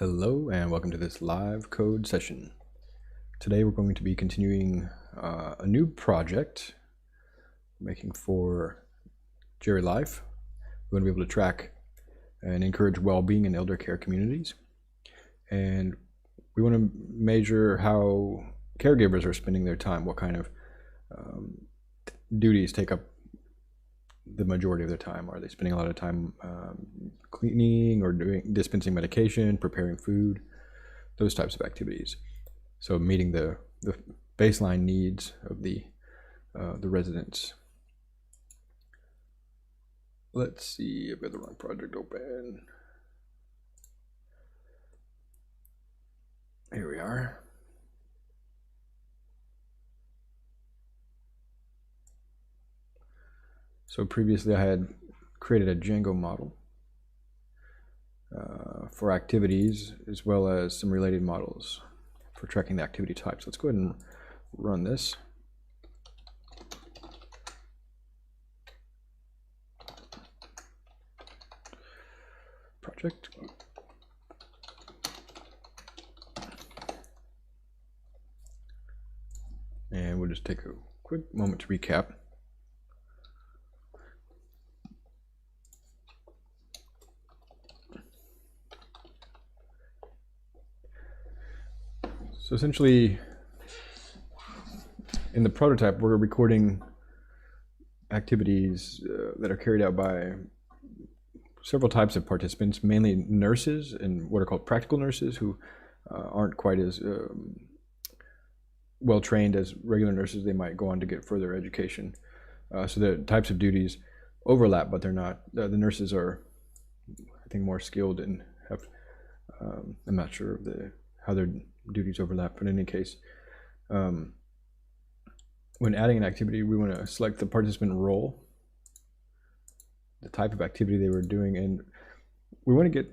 Hello and welcome to this live code session. Today we're going to be continuing a new project making for Jerry Life. We're going to be able to track and encourage well-being in elder care communities. And we want to measure how caregivers are spending their time, what kind of duties take up the majority of their time. Are they spending a lot of time cleaning or dispensing medication, preparing food, those types of activities? So meeting the baseline needs of the residents. Let's see, I've got the wrong project open. Here we are. So previously I had created a Django model for activities, as well as some related models for tracking the activity types. Let's go ahead and run this. Project. And we'll just take a quick moment to recap. So essentially, in the prototype, we're recording activities that are carried out by several types of participants, mainly nurses and what are called practical nurses, who aren't quite as well trained as regular nurses. They might go on to get further education. So the types of duties overlap, but they're not. The nurses are, I think, more skilled and have. I'm not sure of how their duties overlap, but in any case, when adding an activity, we want to select the participant role, the type of activity they were doing, and we want to get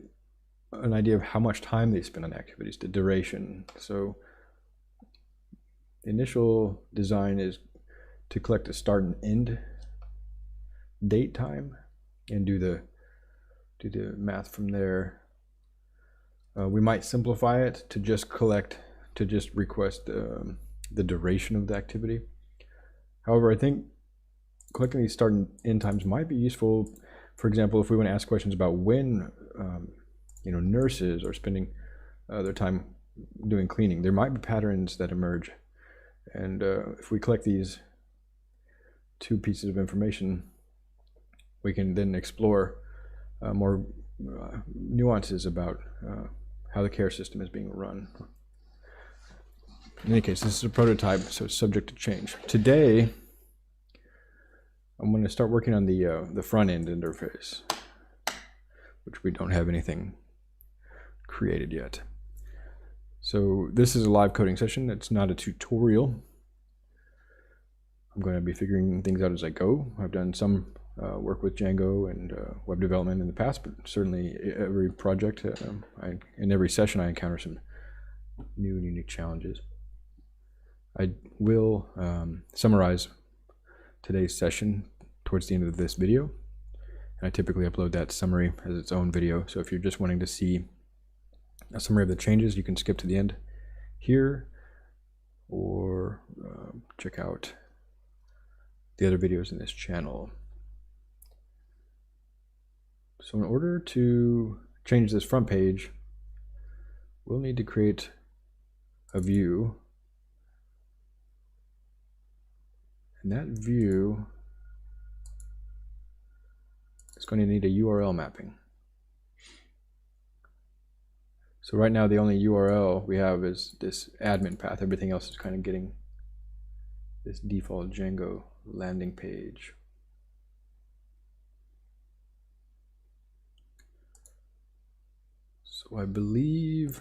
an idea of how much time they spend on activities, the duration. So the initial design is to collect a start and end date time and do the math from there. We might simplify it to just request the duration of the activity. However, I think collecting these start and end times might be useful. For example, if we want to ask questions about when nurses are spending their time doing cleaning, there might be patterns that emerge. And if we collect these two pieces of information, we can then explore more nuances about how the care system is being run. In any case, this is a prototype, so it's subject to change. Today, I'm going to start working on the front end interface, which we don't have anything created yet. So this is a live coding session. It's not a tutorial. I'm going to be figuring things out as I go. I've done some work with Django and web development in the past, but certainly every project, in every session, I encounter some new and unique challenges. I will summarize today's session towards the end of this video, and I typically upload that summary as its own video. So if you're just wanting to see a summary of the changes, you can skip to the end here, or check out the other videos in this channel. So in order to change this front page, we'll need to create a view. And that view is going to need a URL mapping. So right now, the only URL we have is this admin path. Everything else is kind of getting this default Django landing page. So I believe,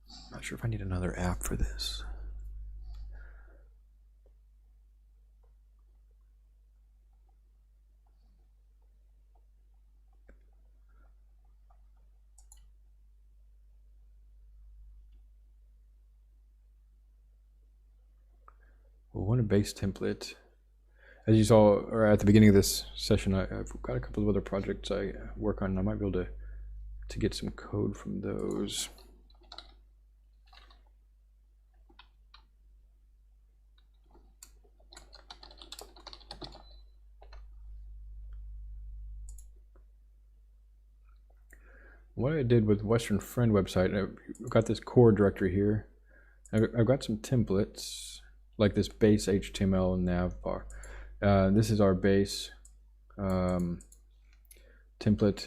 I'm not sure if I need another app for this. We'll want a base template. As you saw, or at the beginning of this session, I've got a couple of other projects I work on, and I might be able to to get some code from those. What I did with Western Friend website, I've got this core directory here. I've got some templates, like this base HTML nav bar. This is our base template.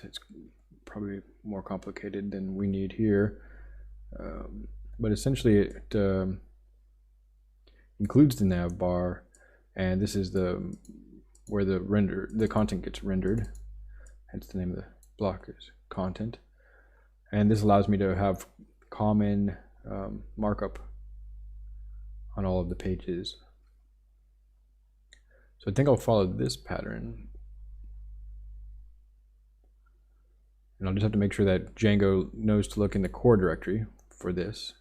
It's probably more complicated than we need here. But essentially it includes the nav bar, and this is where the content gets rendered. Hence the name of the block is content. And this allows me to have common markup on all of the pages. So I think I'll follow this pattern. And I'll just have to make sure that Django knows to look in the core directory for this.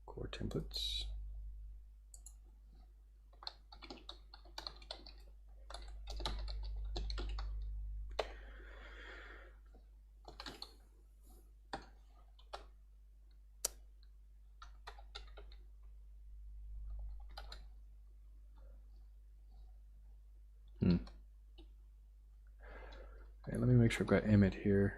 Core templates. Okay, let me make sure I've got Emmet here.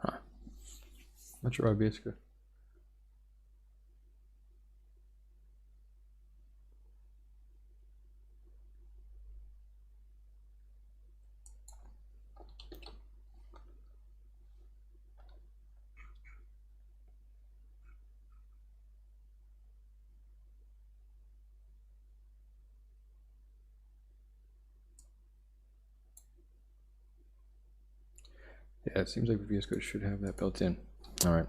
Huh. Not sure why VS Code. Yeah, it seems like VS Code should have that built in. All right.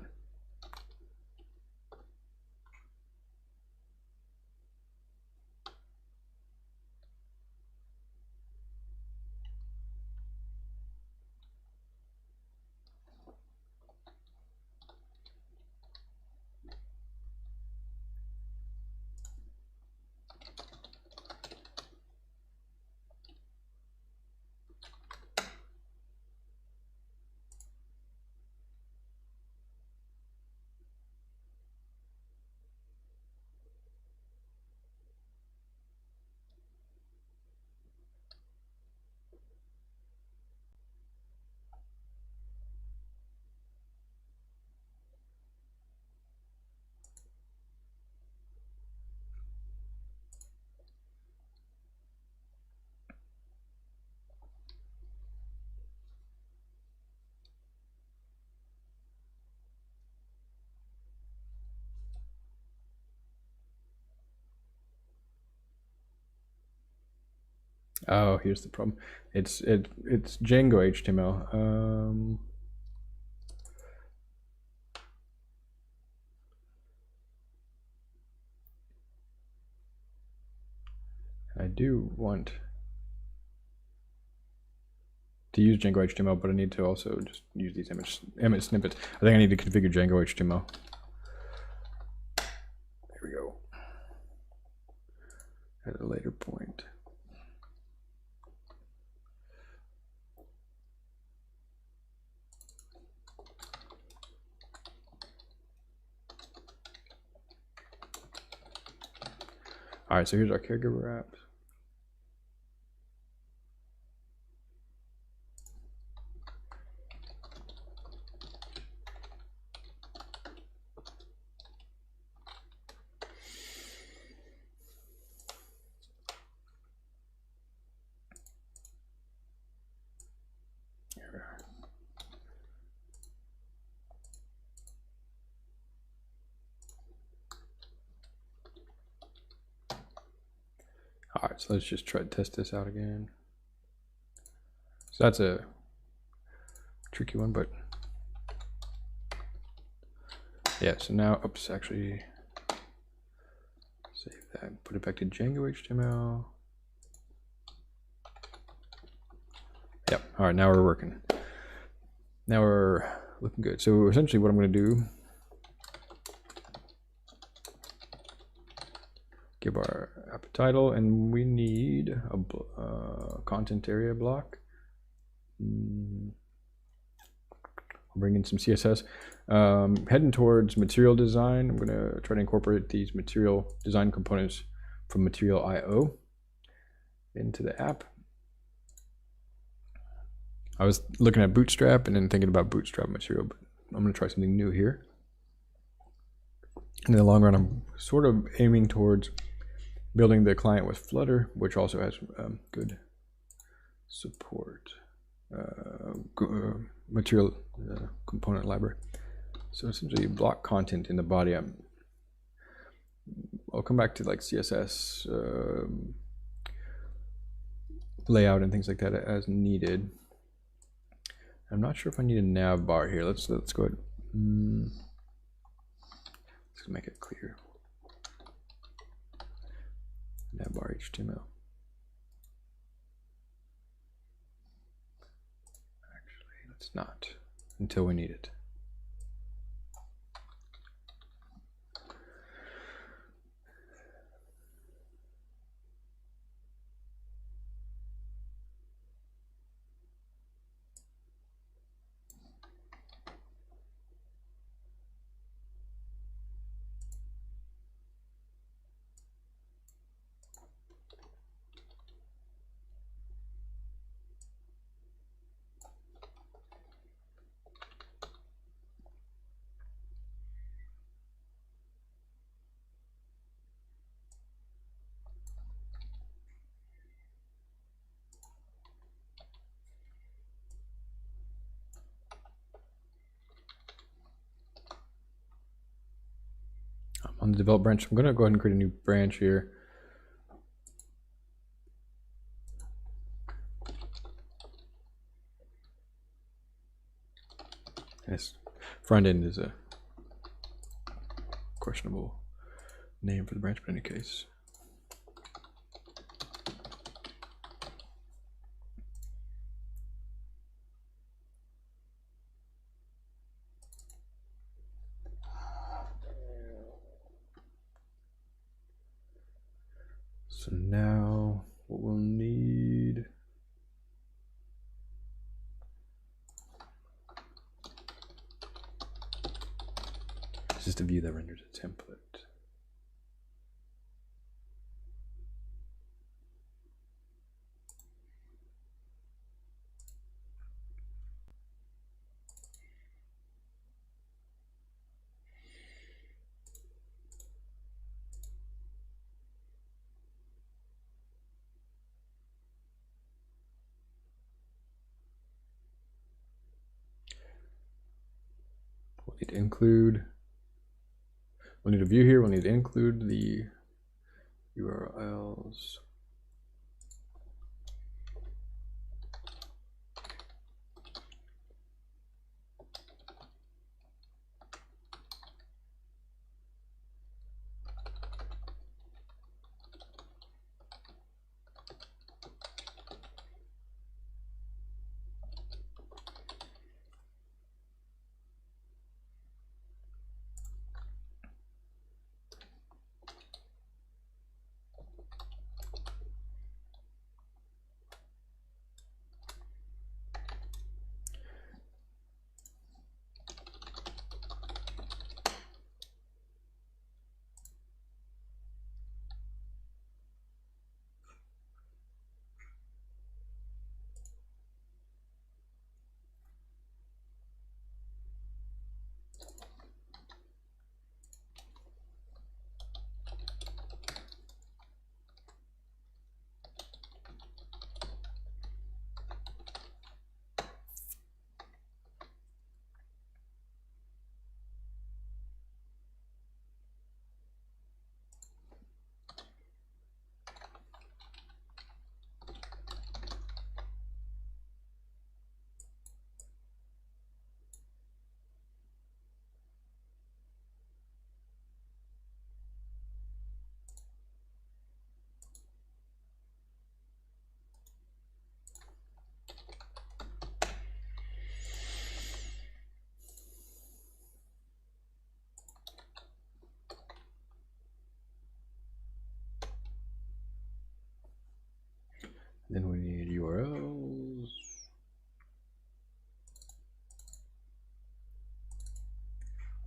Oh, here's the problem. It's Django HTML. I do want to use Django HTML, but I need to also just use these Emmet snippets. I think I need to configure Django HTML. There we go. At a later point. All right, so here's our caregiver app. All right, so let's just try to test this out again. So that's a tricky one, but yeah, so now, oops, actually save that, put it back to Django HTML. Yep, all right, now we're working. Now we're looking good. So essentially what I'm gonna do, give our app a title, and we need a content area block. I'll bring in some CSS. Heading towards material design, I'm gonna try to incorporate these material design components from material.io into the app. I was looking at Bootstrap and then thinking about Bootstrap material, but I'm gonna try something new here. In the long run, I'm sort of aiming towards building the client with Flutter, which also has good support. Material component library. So essentially block content in the body. I'll come back to like CSS layout and things like that as needed. I'm not sure if I need a nav bar here. Let's go ahead. Let's make it clear. Nav bar HTML. It's not until we need it. On the develop branch, I'm going to go ahead and create a new branch here. Yes, Frontend is a questionable name for the branch, but in any case. So now what we'll need is just a view that renders a template. We'll need to include, we'll need a view here, we'll need to include the URLs.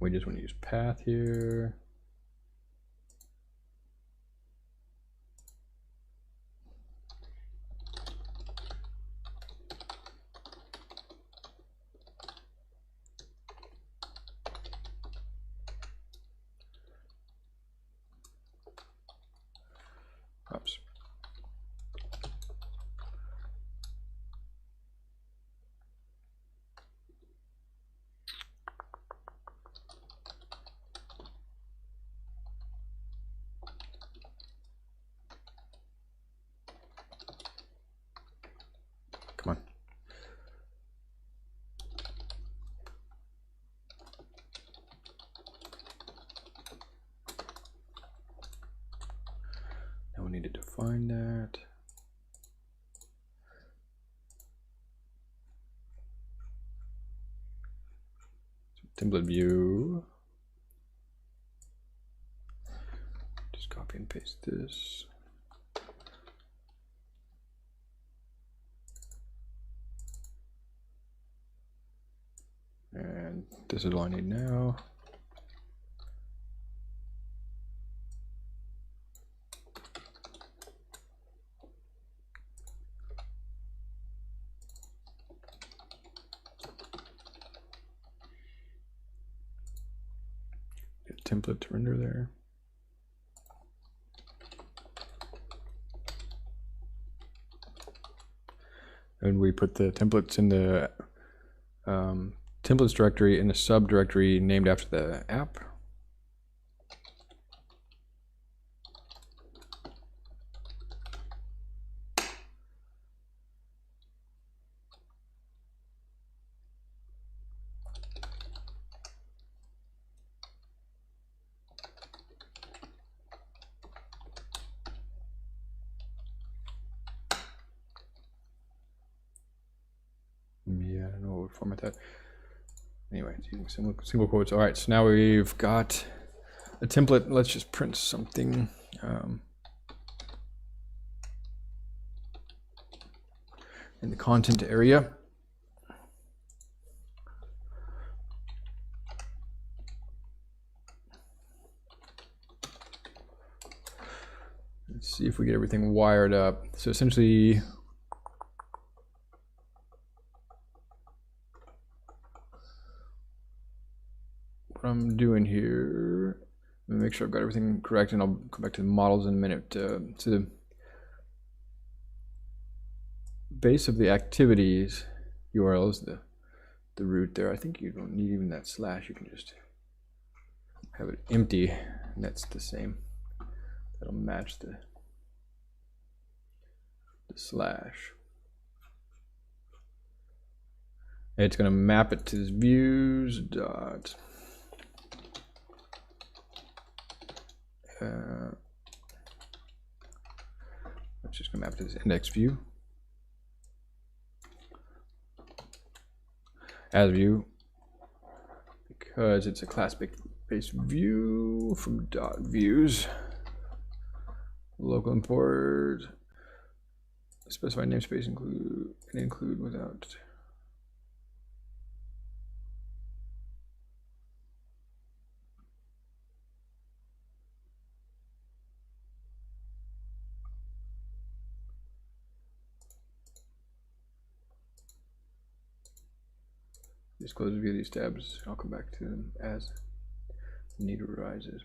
We just want to use path here. Oops. Come on. Now we need to define that. Template view. Just copy and paste this. And this is all I need now. Get a template to render there. And we put the templates in the templates directory in the subdirectory named after the app. Yeah, I don't know what would format that. Anyway, it's using single quotes. All right, so now we've got a template. Let's just print something. In the content area. Let's see if we get everything wired up. So essentially, what I'm doing here, let me make sure I've got everything correct, and I'll come back to the models in a minute. So the base of the activities URL is the root there. I think you don't need even that slash. You can just have it empty, and that's the same. That'll match the slash. And it's going to map it to this views dot it's just going to map it to this index view as view, because it's a class-based view from dot views. Local import, specify namespace include without. Just close a few of these tabs. I'll come back to them as need arises.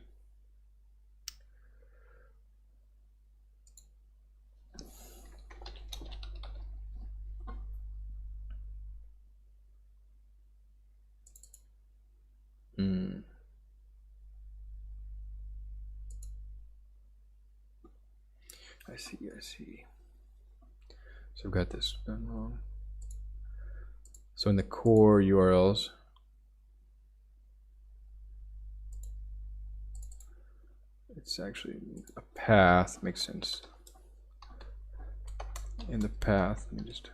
I see. So I've got this done wrong. So in the core URLs, it's actually a path, makes sense. In the path, let me just,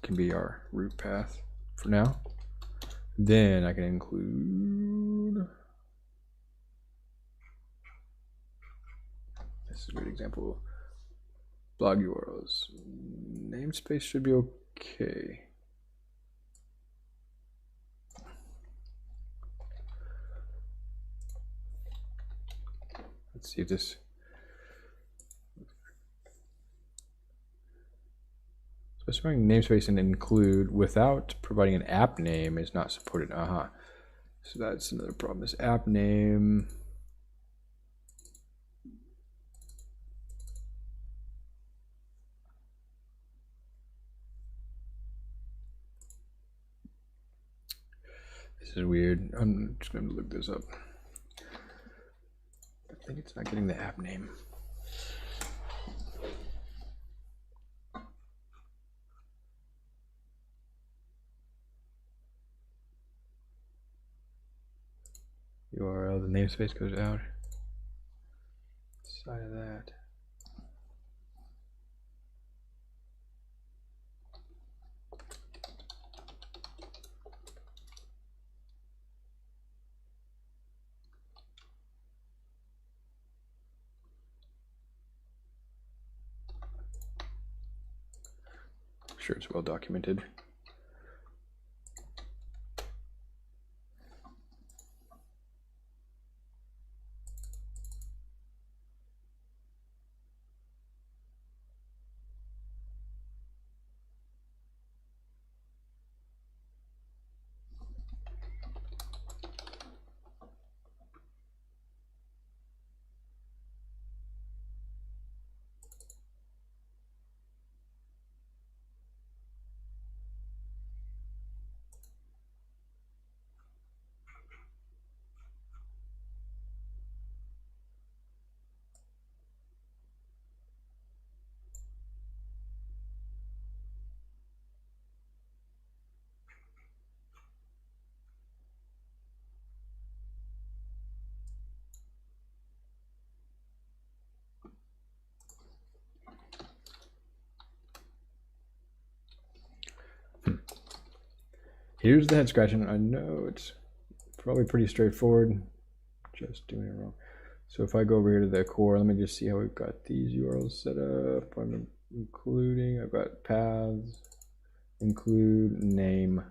can be our root path for now. Then I can include, this is a great example, blog URLs. Namespace should be okay. Let's see if this. Specifying namespace and include without providing an app name is not supported. So that's another problem. This app name. This is weird. I'm just going to look this up. I think it's not getting the app name. URL, the namespace goes out. Side of that. Sure, it's well documented. Here's the head scratching. I know it's probably pretty straightforward. Just doing it wrong. So if I go over here to the core, let me just see how we've got these URLs set up. I'm including, I've got paths, include name.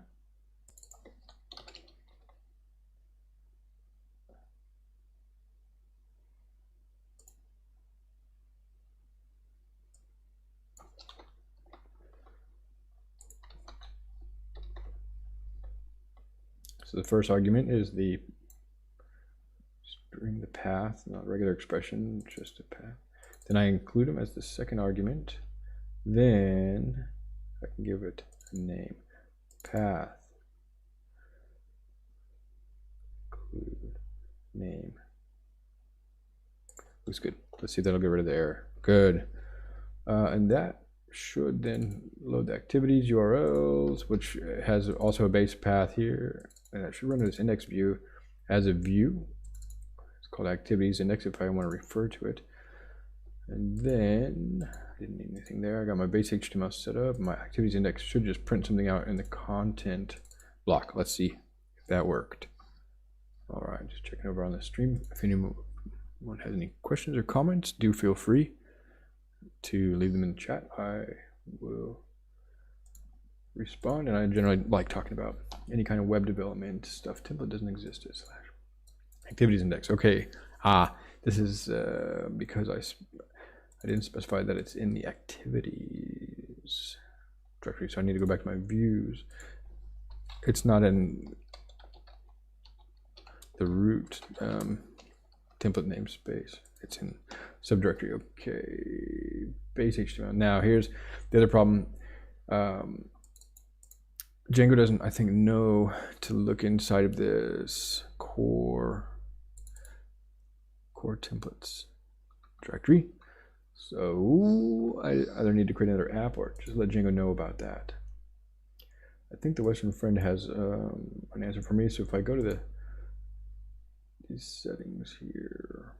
So the first argument is the string, the path, not regular expression, just a path. Then I include them as the second argument. Then I can give it a name, path, include name. Looks good. Let's see if that'll get rid of the error. Good. And that should then load the activities URLs, which has also a base path here. And that should run to this index view as a view. It's called activities index if I want to refer to it. And then I didn't need anything there. I got my base HTML set up. My activities index should just print something out in the content block. Let's see if that worked. All right, just checking over on the stream. If anyone has any questions or comments, do feel free to leave them in the chat. I will respond, and I generally like talking about any kind of web development stuff. Template doesn't exist as slash activities index. Okay, this is because I didn't specify that it's in the activities directory, so I need to go back to my views. It's not in the root template namespace. It's in subdirectory. Okay, base HTML. Now here's the other problem. Django doesn't, I think, know to look inside of this core templates directory. So I either need to create another app or just let Django know about that. I think the Western friend has an answer for me. So if I go to these settings here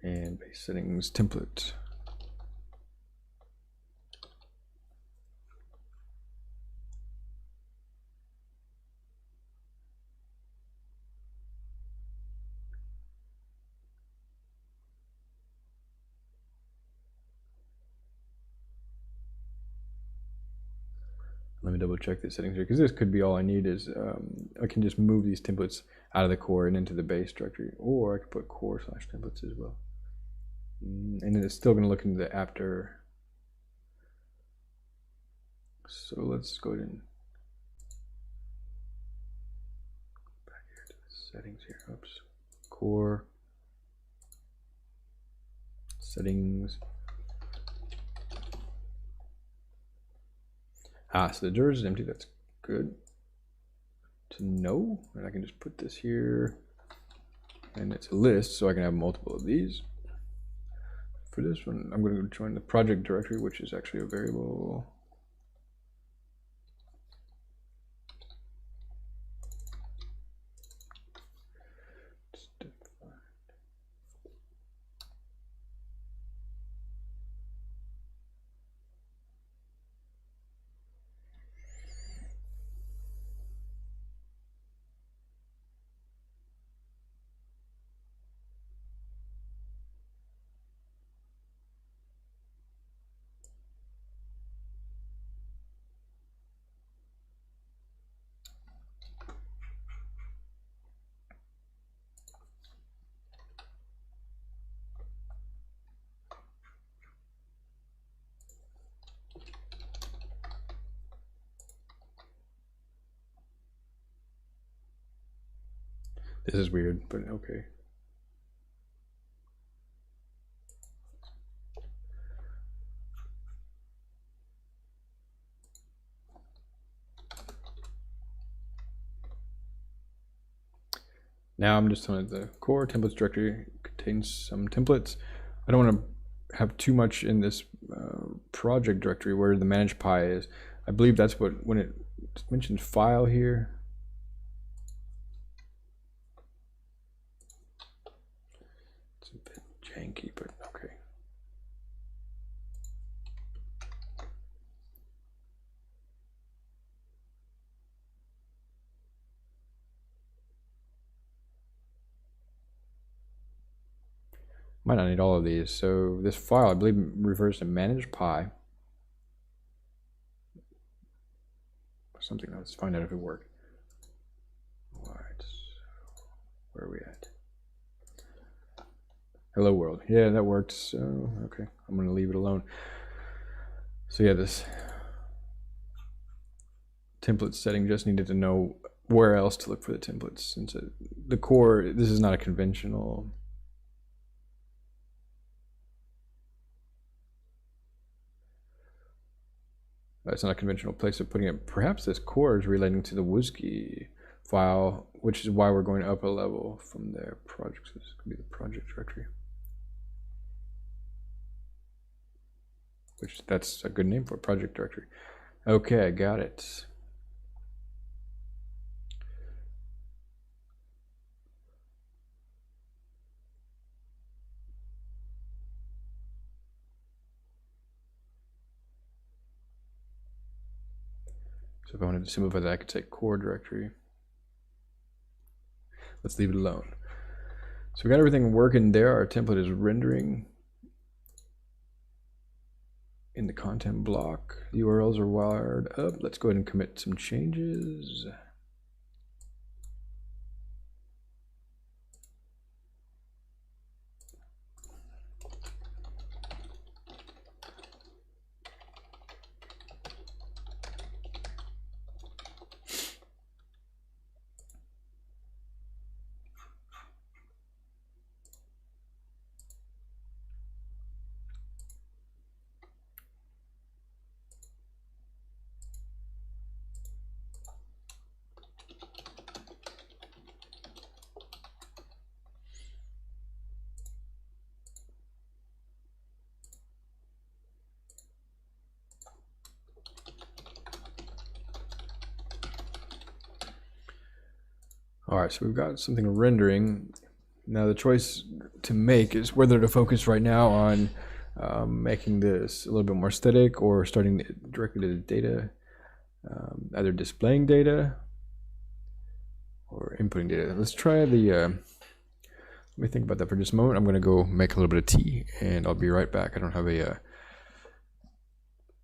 and base settings template. Let me double check the settings here, because this could be all I need is I can just move these templates out of the core and into the base directory, or I could put core/templates as well. And then it's still going to look into the after. So let's go ahead and back here to the settings here. Oops. Core settings. So the DIR is empty. That's good to know. And I can just put this here, and it's a list, so I can have multiple of these. For this one, I'm going to join the project directory, which is actually a variable. This is weird, but okay. Now I'm just telling it the core templates directory contains some templates. I don't want to have too much in this project directory where the managed py is. I believe that's what, when it mentions file here, it's a bit janky, but okay. Might not need all of these. So this file, I believe, refers to managed py. Something. Let's find out if it worked. Right. Where are we at? Hello world. Yeah, that worked. So okay, I'm gonna leave it alone. So yeah, this template setting just needed to know where else to look for the templates, since the core, this is not a conventional. It's not a conventional place of putting it. Perhaps this core is relating to the WSGI file, which is why we're going up a level from their project. So this could be the project directory, which that's a good name for a project directory. Okay, I got it. So if I wanted to simplify that, I could say core directory. Let's leave it alone. So we got everything working there. Our template is rendering in the content block. The URLs are wired up. Let's go ahead and commit some changes. All right, so we've got something rendering. Now the choice to make is whether to focus right now on making this a little bit more static or starting directly to the data, either displaying data or inputting data. Let's try the, let me think about that for just a moment. I'm gonna go make a little bit of tea and I'll be right back. I don't have a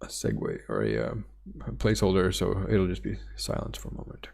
segue or a placeholder, so it'll just be silence for a moment.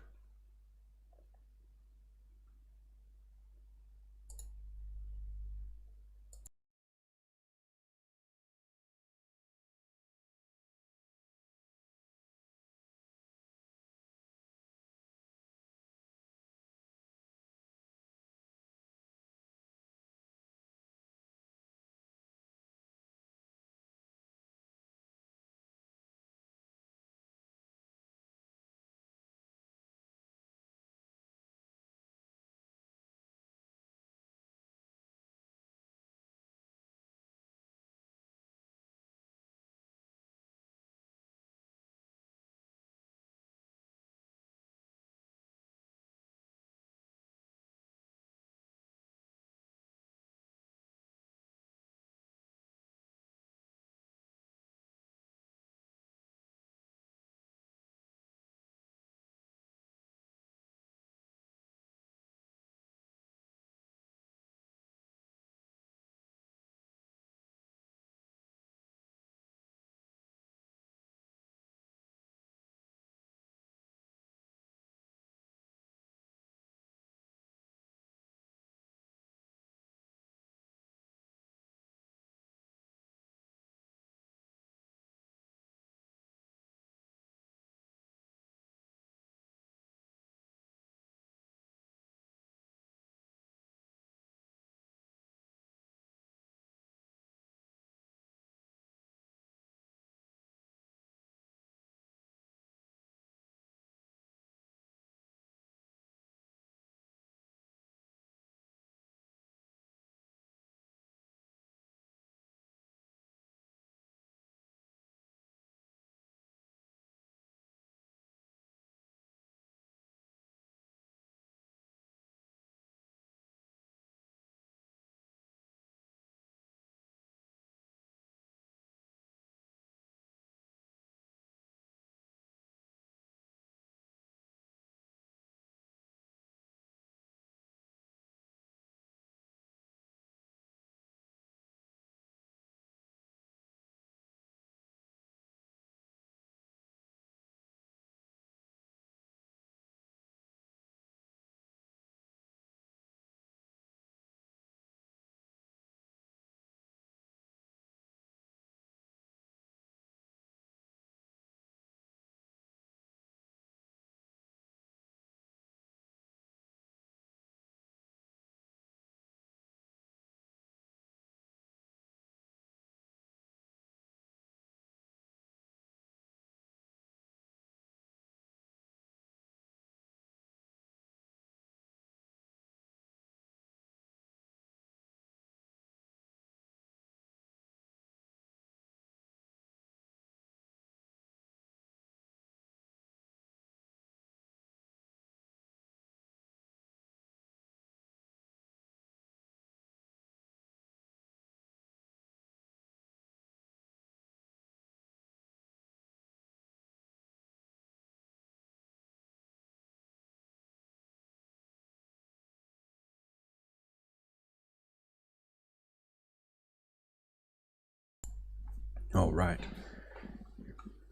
All right,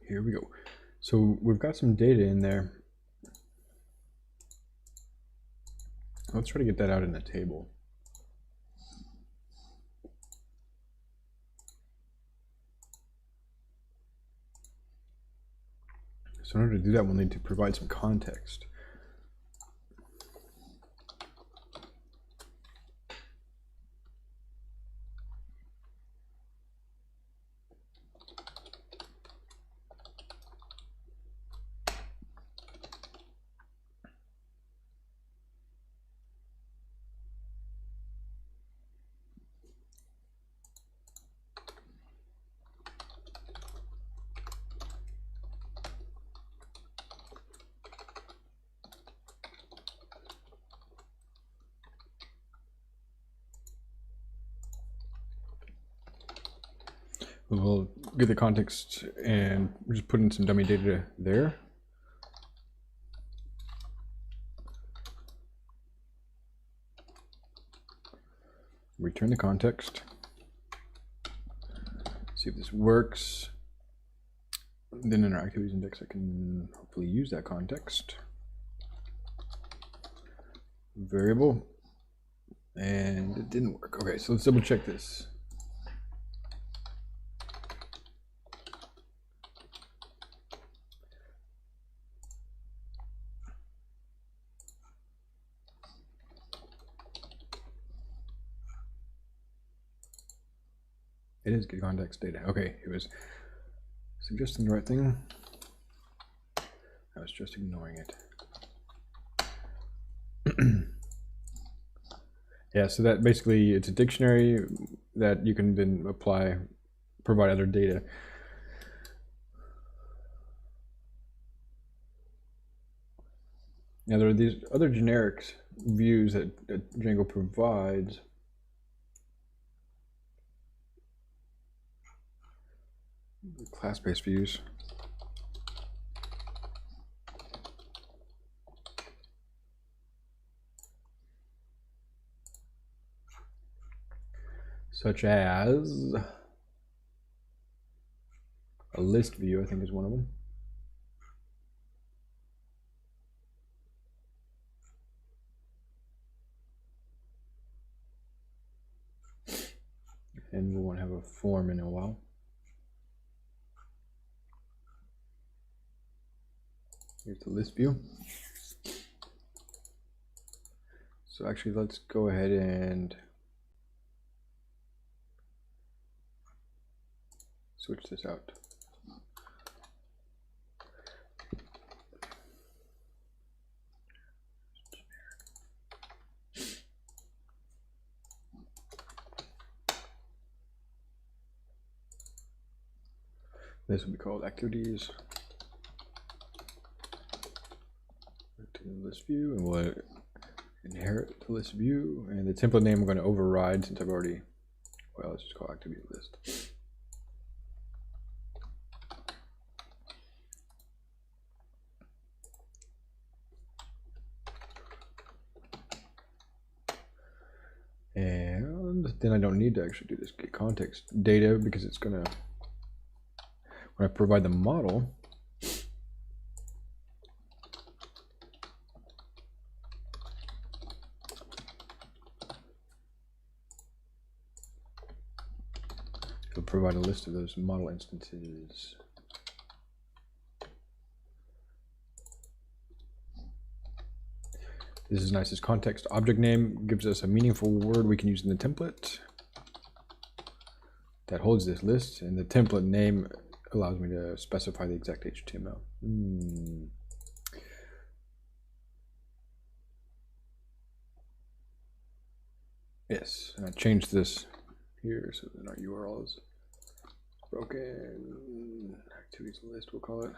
here we go. So we've got some data in there. Let's try to get that out in a table. So in order to do that, we'll need to provide some context. We'll get the context and we're just putting some dummy data there. Return the context. See if this works. Then in our activities index, I can hopefully use that context variable, and it didn't work. Okay, so let's double check this. It is get context data. Okay, it was suggesting the right thing. I was just ignoring it. Yeah, so that basically it's a dictionary that you can then apply, provide other data. Now there are these other generic views that Django provides. Class-based views. Such as a list view, I think is one of them. And we won't have a form in a while. Here's the list view. So actually, let's go ahead and switch this out. This will be called activities. To the list view, and we'll inherit the list view, and the template name I'm going to override since I've already, well, let's just call activity list. And then I don't need to actually do this get context data because it's going to, when I provide the model, it'll provide a list of those model instances. This is nice. This context object name gives us a meaningful word we can use in the template that holds this list, and the template name allows me to specify the exact HTML. Yes, and I changed this here so that our URL is broken. Activities list, we'll call it.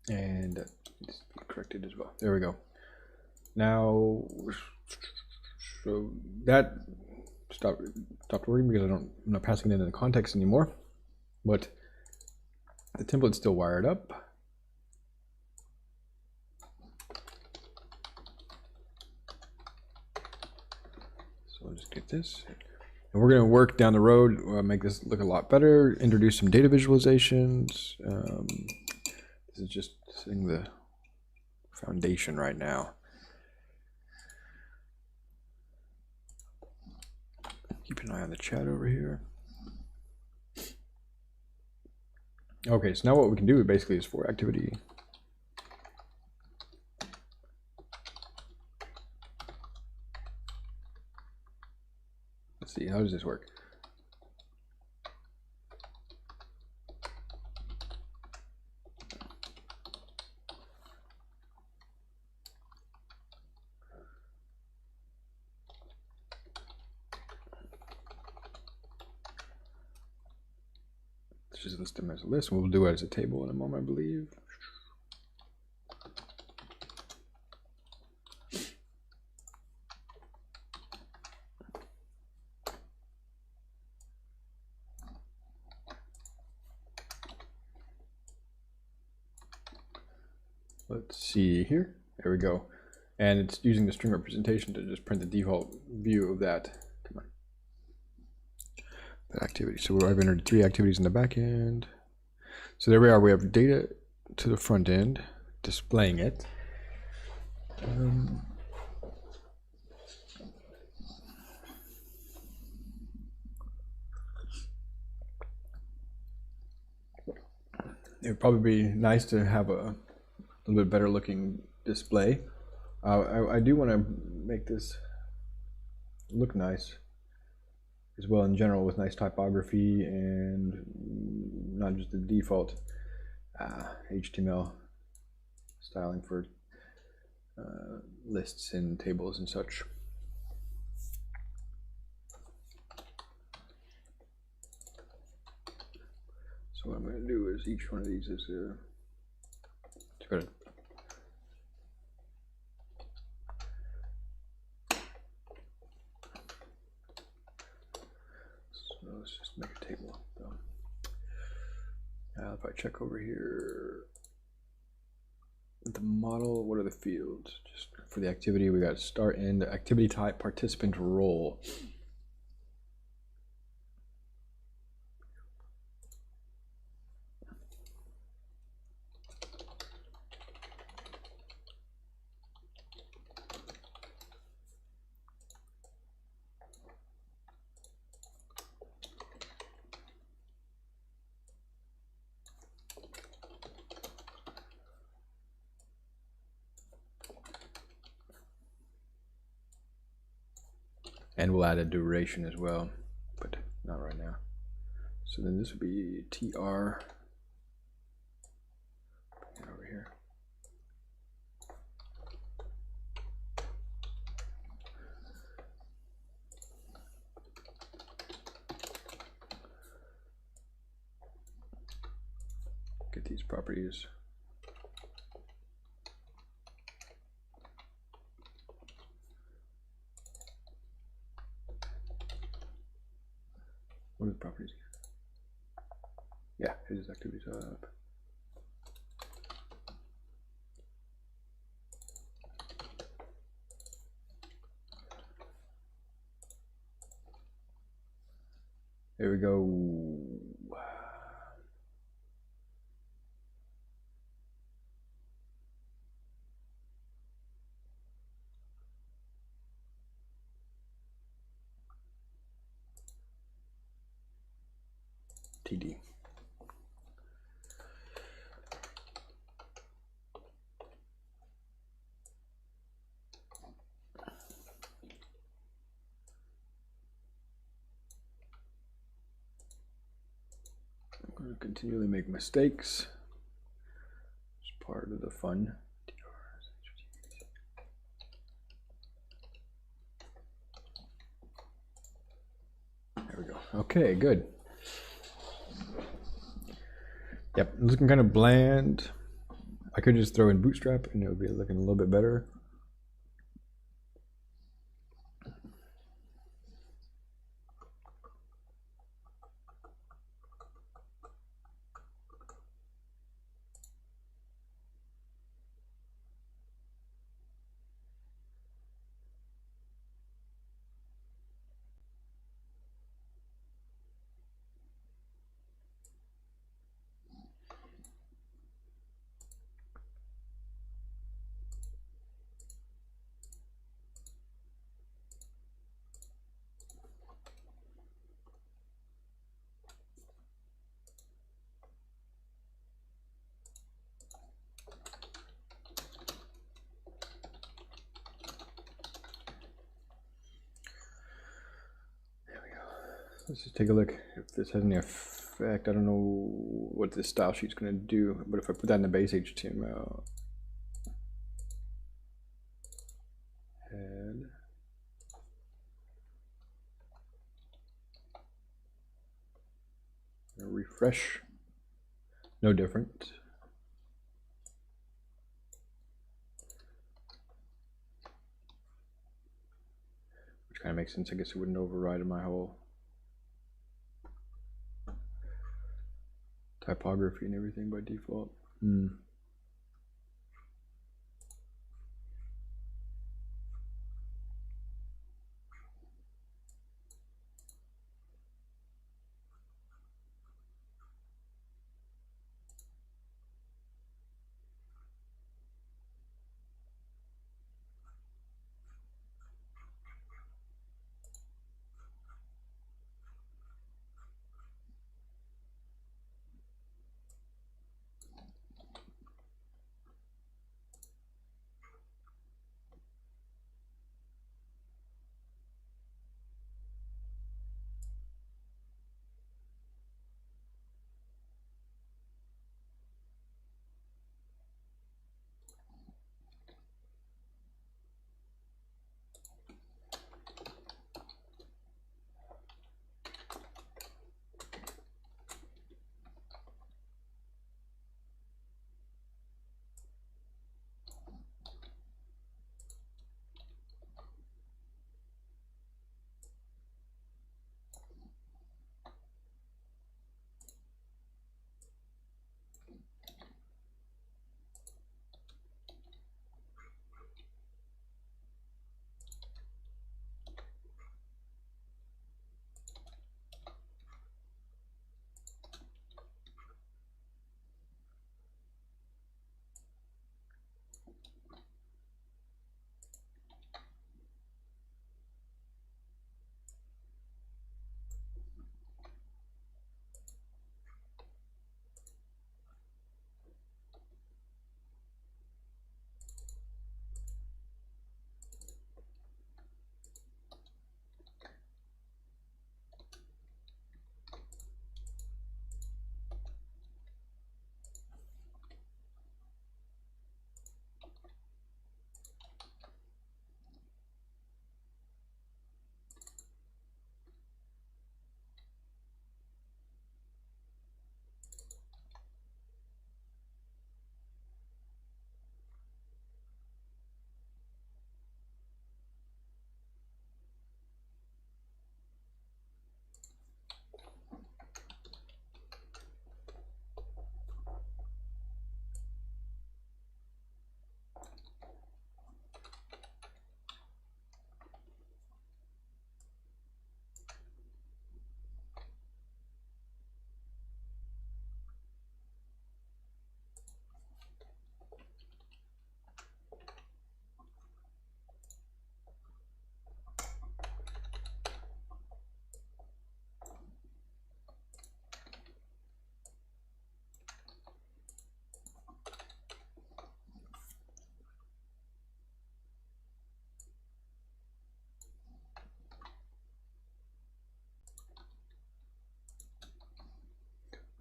And it's corrected as well. There we go. Now, so that stopped working because I'm not passing it in the context anymore, but the template's still wired up. So I'll just get this. And we're going to work down the road, make this look a lot better, introduce some data visualizations. This is just setting the foundation right now. Keep an eye on the chat over here. Okay, so now what we can do basically is for activity. Let's see, how does this work? Just list them as a list. We'll do it as a table in a moment, I believe. Let's see here. There we go. And it's using the string representation to just print the default view of that. Come on. the activity. So I've entered 3 activities in the back end. So there we are. We have data to the front end, displaying it. It would probably be nice to have a little bit better looking display. I do want to make this look nice as well in general, with nice typography and not just the default HTML styling for lists and tables and such. So what I'm going to do is each one of these is got to let's just make a table. So, if I check over here, the model, what are the fields? Just for the activity, we got start, end, activity type, participant, role. And we'll add a duration as well, but not right now. So then this would be TR over here. Get these properties. What are the properties? Yeah, it is activities up. There we go. TD. I'm going to continually make mistakes. It's part of the fun. There we go. Okay, good. Yep, looking kind of bland. I could just throw in Bootstrap and it would be looking a little bit better. Let's just take a look if this has any effect. I don't know what this style sheet's going to do, but if I put that in the base HTML head, refresh, no different. Which kind of makes sense. I guess it wouldn't override my whole typography and everything by default.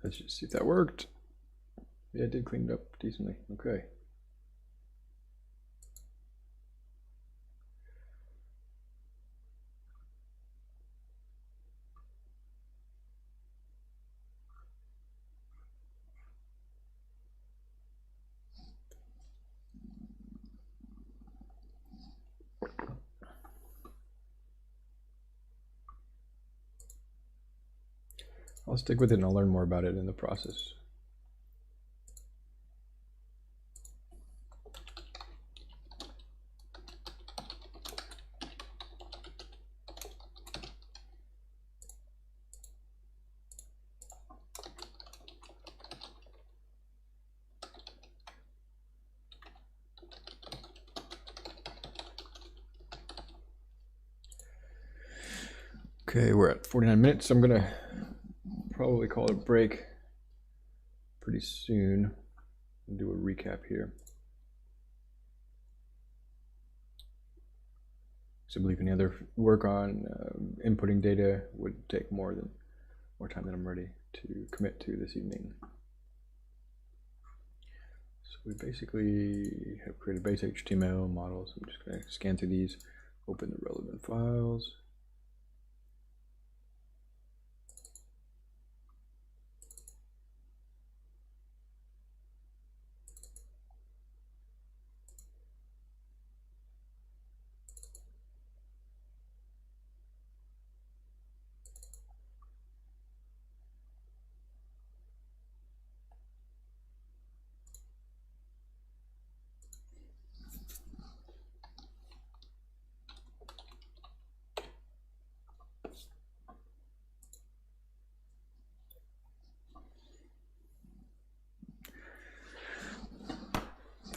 Let's just see if that worked. Yeah, it did clean it up decently. Okay. I'll stick with it and I'll learn more about it in the process. Okay, we're at 49 minutes. I'm gonna probably call it a break pretty soon and do a recap here. So I believe any other work on inputting data would take more time than I'm ready to commit to this evening. So we basically have created base HTML models. I'm just going to scan through these, open the relevant files.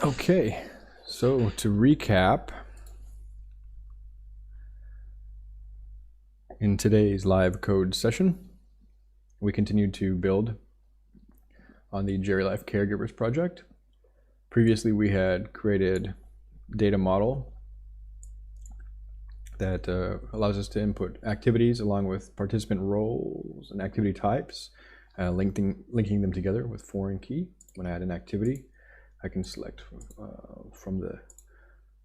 Okay, so to recap, in today's live code session, we continued to build on the Jerry Life Caregivers project. Previously, we had created data model that allows us to input activities along with participant roles and activity types, linking them together with foreign key. When I add an activity, I can select from the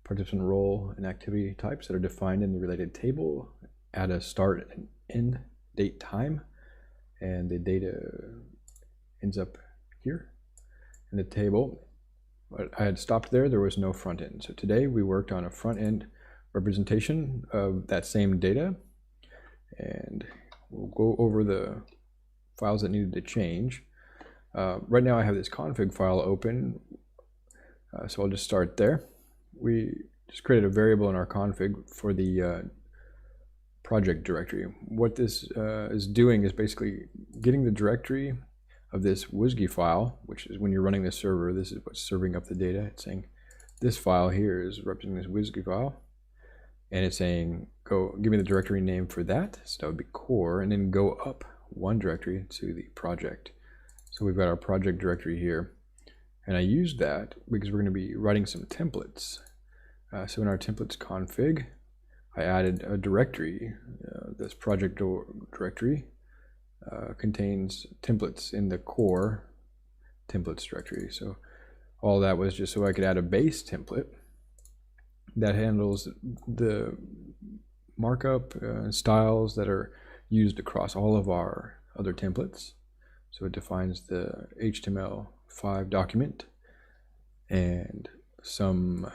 participant role and activity types that are defined in the related table, add a start and end date time, and the data ends up here in the table. But I had stopped there was no front end. So today we worked on a front end representation of that same data, and we'll go over the files that needed to change. Right now I have this config file open, so I'll just start there. We just created a variable in our config for the project directory. What this is doing is basically getting the directory of this WSGI file, which is when you're running the server, this is what's serving up the data. It's saying this file here is representing this WSGI file, and it's saying go give me the directory name for that. So that would be core, and then go up one directory to the project. So we've got our project directory here, and I used that because we're going to be writing some templates. So in our templates config, I added a directory. This project directory contains templates in the core templates directory. So all that was just so I could add a base template that handles the markup and styles that are used across all of our other templates. So it defines the HTML5 document and some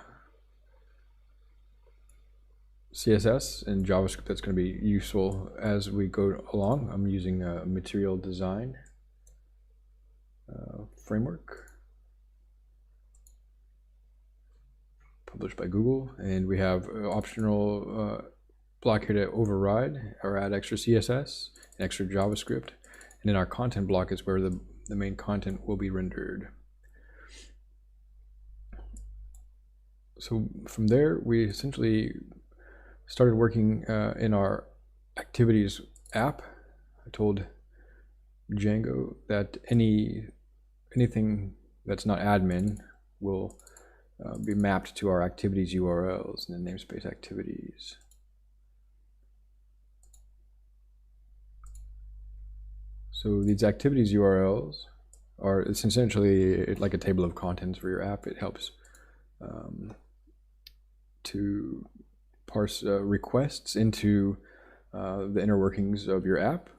CSS and JavaScript that's going to be useful as we go along. I'm using a material design framework published by Google, and we have optional block here to override or add extra CSS and extra JavaScript, and then our content block is where the main content will be rendered. So from there we essentially started working in our activities app. I told Django that anything that's not admin will be mapped to our activities URLs and the namespace activities. So these activities URLs are essentially like a table of contents for your app. It helps to parse requests into the inner workings of your app.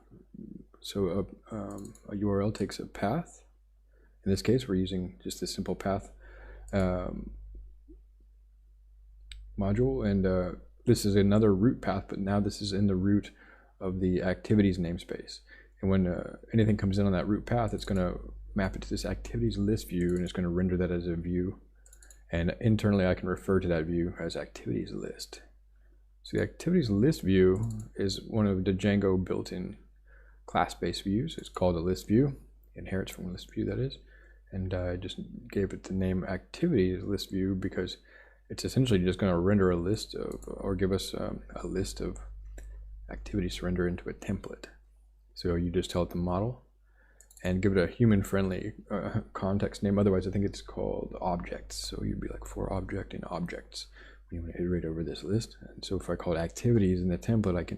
So a URL takes a path. In this case, we're using just this simple path module, and this is another root path, but now this is in the root of the activities namespace. And when anything comes in on that root path, it's going to map it to this activities list view, and it's going to render that as a view. And internally, I can refer to that view as activities list. So the activities list view is one of the Django built-in class-based views. It's called a list view. It inherits from a list view, that is. And I just gave it the name activities list view because it's essentially just going to render a list of, or give us a list of activities to render into a template. So you just tell it the model and give it a human-friendly context name. Otherwise, I think it's called objects. So you'd be like for object in objects when you want to iterate over this list. And so if I call it activities in the template,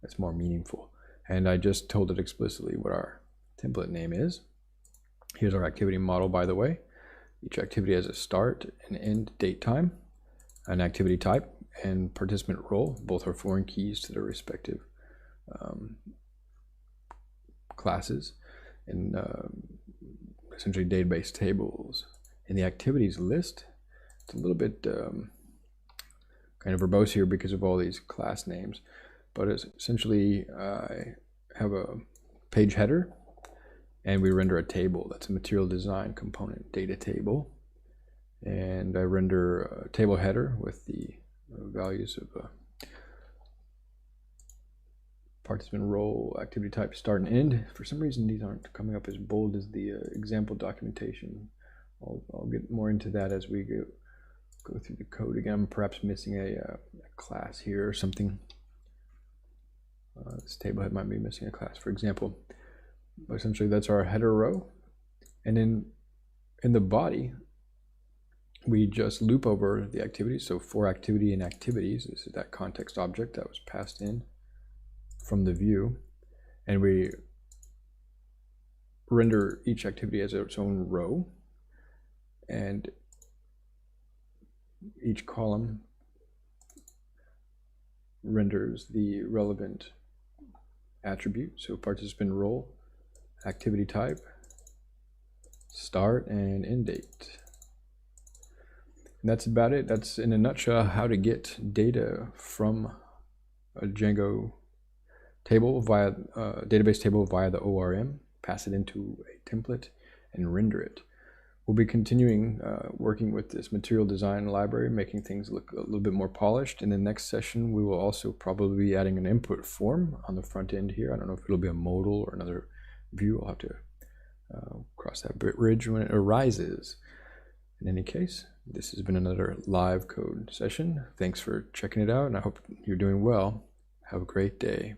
that's more meaningful. And I just told it explicitly what our template name is. Here's our activity model, by the way. Each activity has a start and end date time, an activity type, and participant role. Both are foreign keys to their respective classes, and essentially database tables. In the activities list, it's a little bit kind of verbose here because of all these class names, but it's essentially I have a page header, and we render a table. That's a material design component data table. And I render a table header with the values of participant role, activity type, start and end. For some reason, these aren't coming up as bold as the example documentation. I'll get more into that as we go through the code again. I'm perhaps missing a class here or something. This table head might be missing a class, for example. But essentially, that's our header row. And then in the body, we just loop over the activities. So for activity and activities, this is that context object that was passed in from the view. And we render each activity as its own row. And each column renders the relevant attribute. So participant role, activity type, start, and end date. And that's about it. That's in a nutshell how to get data from a Django table via database table via the ORM, pass it into a template, and render it. We'll be continuing working with this material design library, making things look a little bit more polished. In the next session, we will also probably be adding an input form on the front end here. I don't know if it'll be a modal or another view. I'll have to cross that bridge when it arises. In any case, this has been another live code session. Thanks for checking it out, and I hope you're doing well. Have a great day.